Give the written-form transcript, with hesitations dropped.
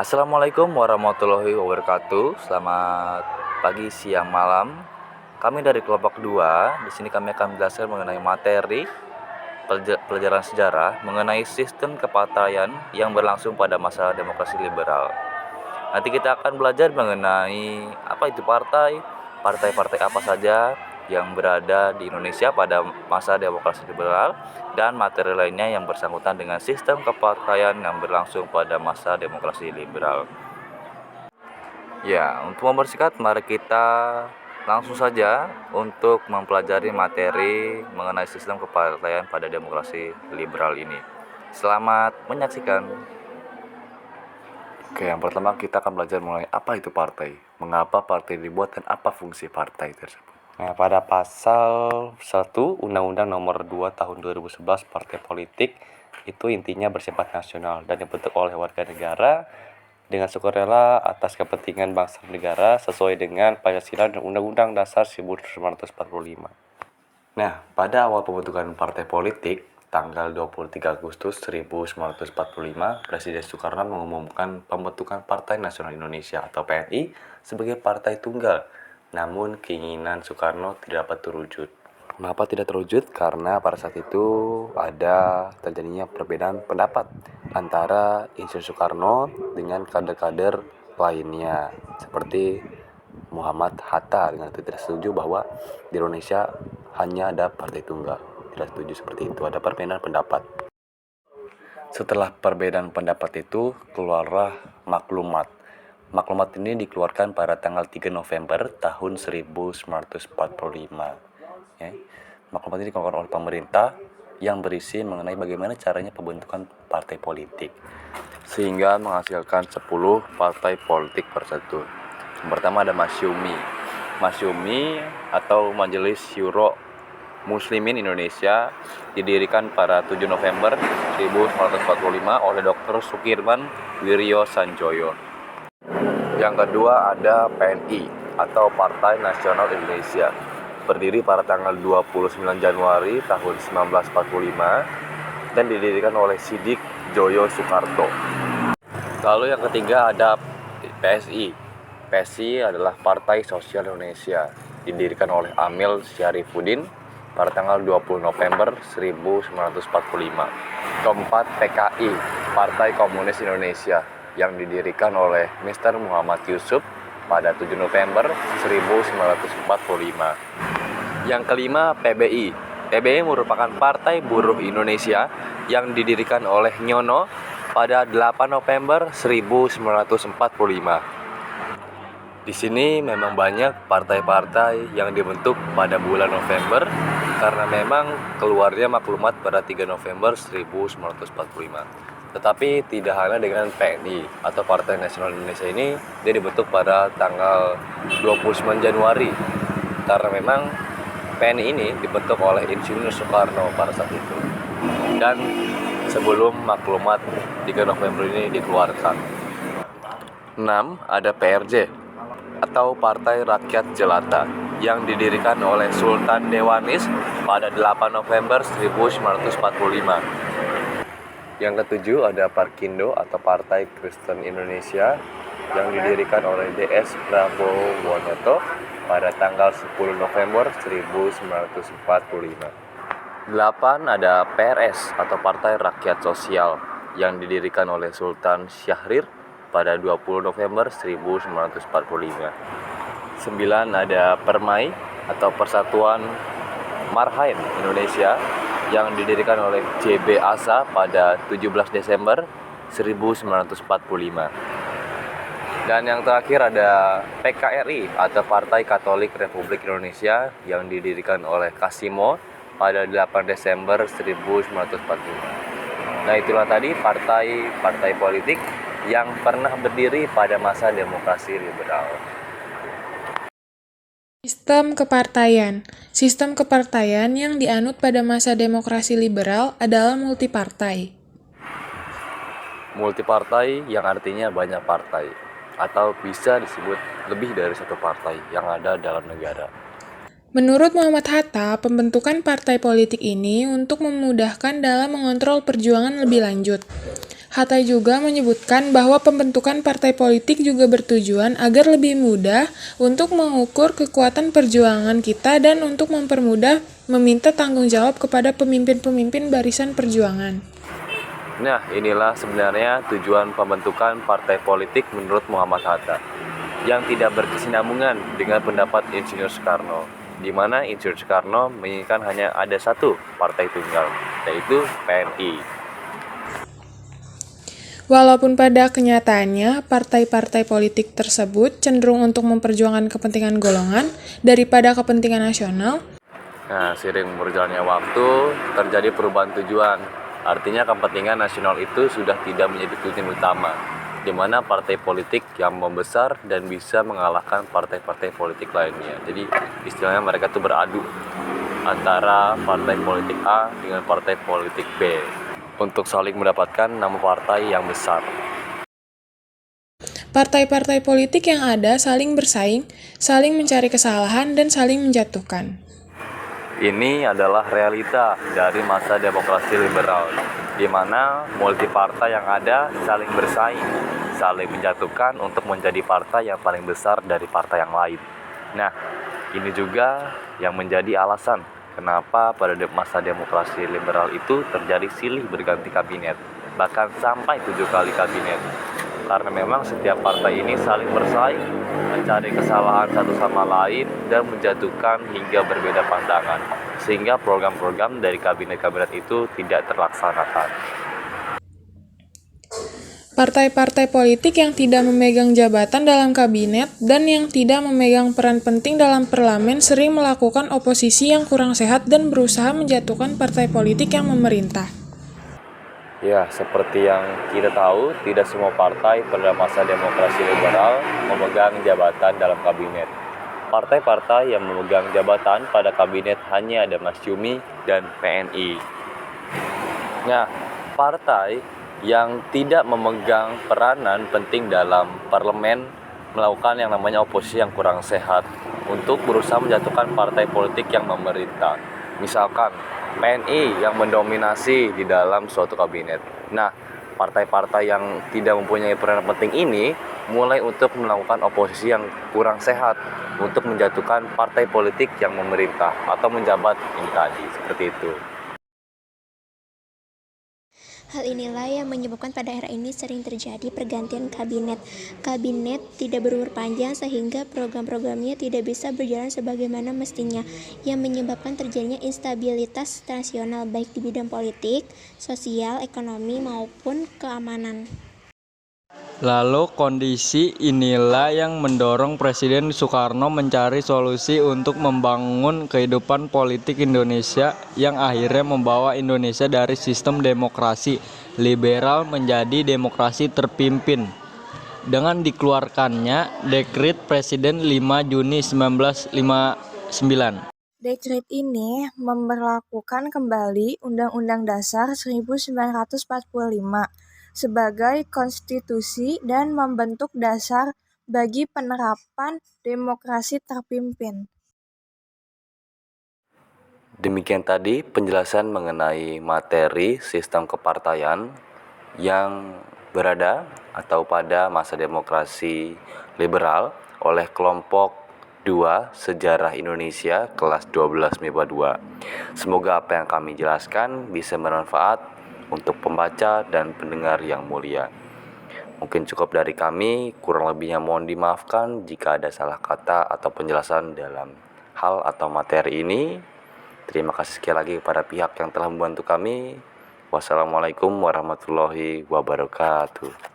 Assalamualaikum warahmatullahi wabarakatuh. Selamat pagi, siang, malam. Kami dari kelompok 2. Di sini kami akan menjelaskan mengenai materi pelajaran sejarah mengenai sistem kepartaian yang berlangsung pada masa demokrasi liberal. Nanti kita akan belajar mengenai apa itu partai, partai-partai apa saja yang berada di Indonesia pada masa demokrasi liberal, dan materi lainnya yang bersangkutan dengan sistem kepartaian yang berlangsung pada masa demokrasi liberal. Ya, untuk mempersingkat, mari kita langsung saja untuk mempelajari materi mengenai sistem kepartaian pada demokrasi liberal ini. Selamat menyaksikan. Oke, yang pertama kita akan belajar mengenai apa itu partai, mengapa partai dibuat, dan apa fungsi partai tersebut. Nah, pada pasal 1 Undang-Undang Nomor 2 Tahun 2011 Partai Politik itu intinya bersifat nasional dan dibentuk oleh warga negara dengan sukarela atas kepentingan bangsa dan negara sesuai dengan Pancasila dan Undang-Undang Dasar 1945. Nah, pada awal pembentukan partai politik, tanggal 23 Agustus 1945, Presiden Soekarno mengumumkan pembentukan Partai Nasional Indonesia atau PNI sebagai partai tunggal. Namun, keinginan Soekarno tidak dapat terwujud. Kenapa tidak terwujud? Karena pada saat itu ada terjadinya perbedaan pendapat antara Insinyur Soekarno dengan kader-kader lainnya, seperti Muhammad Hatta dengan itu tidak setuju bahwa di Indonesia hanya ada partai tunggal. Tidak setuju seperti itu, ada perbedaan pendapat. Setelah perbedaan pendapat itu, keluarlah maklumat. Maklumat ini dikeluarkan pada tanggal 3 November tahun 1945. Ya. Maklumat ini dikeluarkan oleh pemerintah yang berisi mengenai bagaimana caranya pembentukan partai politik, sehingga menghasilkan 10 partai politik persatu. Yang pertama ada Masyumi atau Majelis Syuro Muslimin Indonesia, didirikan pada 7 November 1945 oleh Dr. Sukirman Wiryo Sanjoyo. Yang kedua ada PNI atau Partai Nasional Indonesia, berdiri pada tanggal 29 Januari tahun 1945 dan didirikan oleh Sidik Joyo Soekarto. Lalu yang ketiga ada PSI. PSI adalah Partai Sosial Indonesia, didirikan oleh Amil Syarifuddin pada tanggal 20 November 1945. Keempat, PKI, Partai Komunis Indonesia, yang didirikan oleh Mr. Muhammad Yusuf pada 7 November 1945. Yang kelima, PBI. PBI merupakan Partai Buruh Indonesia yang didirikan oleh Nyono pada 8 November 1945. Di sini memang banyak partai-partai yang dibentuk pada bulan November karena memang keluarnya maklumat pada 3 November 1945. Tetapi tidak hanya dengan PNI atau Partai Nasional Indonesia ini, dia dibentuk pada tanggal 29 Januari. Karena memang PNI ini dibentuk oleh Insinyur Soekarno pada saat itu. Dan sebelum maklumat 3 November ini dikeluarkan. 6. Ada PRJ atau Partai Rakyat Jelata yang didirikan oleh Sultan Dewanis pada 8 November 1945. Yang ketujuh ada Parkindo atau Partai Kristen Indonesia yang didirikan oleh DS Prabowo Wonoto pada tanggal 10 November 1945. 8 ada PRS atau Partai Rakyat Sosial yang didirikan oleh Sultan Syahrir pada 20 November 1945. 9 ada Permai atau Persatuan Marhaen Indonesia yang didirikan oleh JB Asa pada 17 Desember 1945. Dan yang terakhir ada PKRI atau Partai Katolik Republik Indonesia yang didirikan oleh Kasimo pada 8 Desember 1945. Nah, itulah tadi partai politik yang pernah berdiri pada masa demokrasi liberal. Sistem kepartaian. Sistem kepartaian yang dianut pada masa demokrasi liberal adalah multipartai. Multipartai yang artinya banyak partai, atau bisa disebut lebih dari satu partai yang ada dalam negara. Menurut Muhammad Hatta, pembentukan partai politik ini untuk memudahkan dalam mengontrol perjuangan lebih lanjut. Hatta juga menyebutkan bahwa pembentukan partai politik juga bertujuan agar lebih mudah untuk mengukur kekuatan perjuangan kita dan untuk mempermudah meminta tanggung jawab kepada pemimpin-pemimpin barisan perjuangan. Nah, inilah sebenarnya tujuan pembentukan partai politik menurut Muhammad Hatta, yang tidak berkesinambungan dengan pendapat Insinyur Soekarno, di mana Insinyur Soekarno menginginkan hanya ada satu partai tunggal, yaitu PNI. Walaupun pada kenyataannya partai-partai politik tersebut cenderung untuk memperjuangkan kepentingan golongan daripada kepentingan nasional, Nah, seiring berjalannya waktu, terjadi perubahan tujuan. Artinya kepentingan nasional itu sudah tidak menjadi tujuan utama, di mana partai politik yang membesar dan bisa mengalahkan partai-partai politik lainnya. Jadi istilahnya mereka tuh beradu antara partai politik A dengan partai politik B untuk saling mendapatkan nama partai yang besar. partai-partai politik yang ada saling bersaing, saling mencari kesalahan, dan saling menjatuhkan. Ini adalah realita dari masa demokrasi liberal, di mana multipartai yang ada saling bersaing, saling menjatuhkan untuk menjadi partai yang paling besar dari partai yang lain. Nah, ini juga yang menjadi alasan kenapa pada masa demokrasi liberal itu terjadi silih berganti kabinet, bahkan sampai 7 kali kabinet. Karena memang setiap partai ini saling bersaing, mencari kesalahan satu sama lain, dan menjatuhkan hingga berbeda pandangan, sehingga program-program dari kabinet-kabinet itu tidak terlaksanakan. Partai-partai politik yang tidak memegang jabatan dalam kabinet dan yang tidak memegang peran penting dalam parlemen sering melakukan oposisi yang kurang sehat dan berusaha menjatuhkan partai politik yang memerintah. Ya, seperti yang kita tahu, tidak semua partai pada masa demokrasi liberal memegang jabatan dalam kabinet. Partai-partai yang memegang jabatan pada kabinet hanya ada Masyumi dan PNI. Nah, partai yang tidak memegang peranan penting dalam parlemen melakukan yang namanya oposisi yang kurang sehat untuk berusaha menjatuhkan partai politik yang memerintah. Misalkan PNI yang mendominasi di dalam suatu kabinet. Nah, partai-partai yang tidak mempunyai peran penting ini mulai untuk melakukan oposisi yang kurang sehat untuk menjatuhkan partai politik yang memerintah atau menjabat ini tadi, seperti itu. Hal inilah yang menyebabkan pada era ini sering terjadi pergantian kabinet. Kabinet tidak berumur panjang sehingga program-programnya tidak bisa berjalan sebagaimana mestinya, yang menyebabkan terjadinya instabilitas nasional baik di bidang politik, sosial, ekonomi, maupun keamanan. Lalu kondisi inilah yang mendorong Presiden Soekarno mencari solusi untuk membangun kehidupan politik Indonesia yang akhirnya membawa Indonesia dari sistem demokrasi liberal menjadi demokrasi terpimpin. Dengan dikeluarkannya Dekret Presiden 5 Juni 1959. Dekret ini memberlakukan kembali Undang-Undang Dasar 1945 sebagai konstitusi dan membentuk dasar bagi penerapan demokrasi terpimpin. Demikian tadi penjelasan mengenai materi sistem kepartaian yang berada atau pada masa demokrasi liberal oleh kelompok 2 Sejarah Indonesia kelas 12 MIPA 2. Semoga apa yang kami jelaskan bisa bermanfaat untuk pembaca dan pendengar yang mulia. Mungkin cukup dari kami, kurang lebihnya mohon dimaafkan jika ada salah kata atau penjelasan dalam hal atau materi ini. Terima kasih sekali lagi kepada pihak yang telah membantu kami. Wassalamualaikum warahmatullahi wabarakatuh.